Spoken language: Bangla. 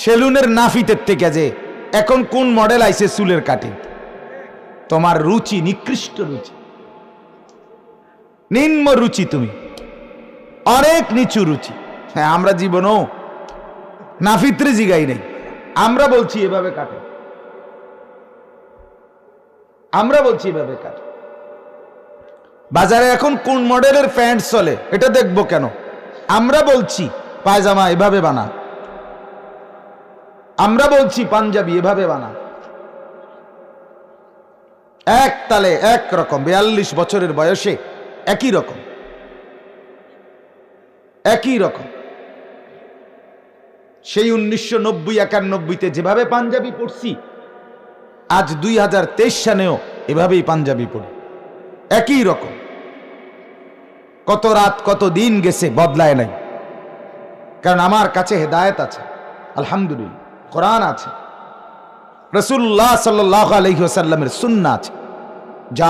সেলুনের নাফিতের থেকে যে এখন কোন মডেল আইছে চুলের কাটিং, তোমার রুচি নিকৃষ্ট রুচি, নিম্ন রুচি, তুমি অনেক নিচু রুচি। হ্যাঁ, আমরা জীবনও নাফিত্রে জিগাই নেই, আমরা বলছি এভাবে কাটে, আমরা বলছি এভাবে কাটে। বাজারে এখন কোন মডেলের প্যান্ট চলে এটা দেখবো কেন? আমরা বলছি পায়জামা এভাবে বানা, আমরা বলছি পাঞ্জাবি এভাবে বানা। এক তালে এক রকম, 42 বছরের বয়সে একই রকম, একই রকম। সেই 1990-91-তে যেভাবে পাঞ্জাবি পড়ছি, আজ 2023 সালেও এভাবেই পাঞ্জাবি পড়ি, একই রকম। কত রাত কত দিন গেছে, বদলায় নাই, কারণ আমার কাছে হেদায়েত আছে, আলহামদুলিল্লাহ, কোরআন আছে, রাসূলুল্লাহ সাল্লাল্লাহু আলাইহি ওয়াসাল্লামের সুন্নাহ আছে। যা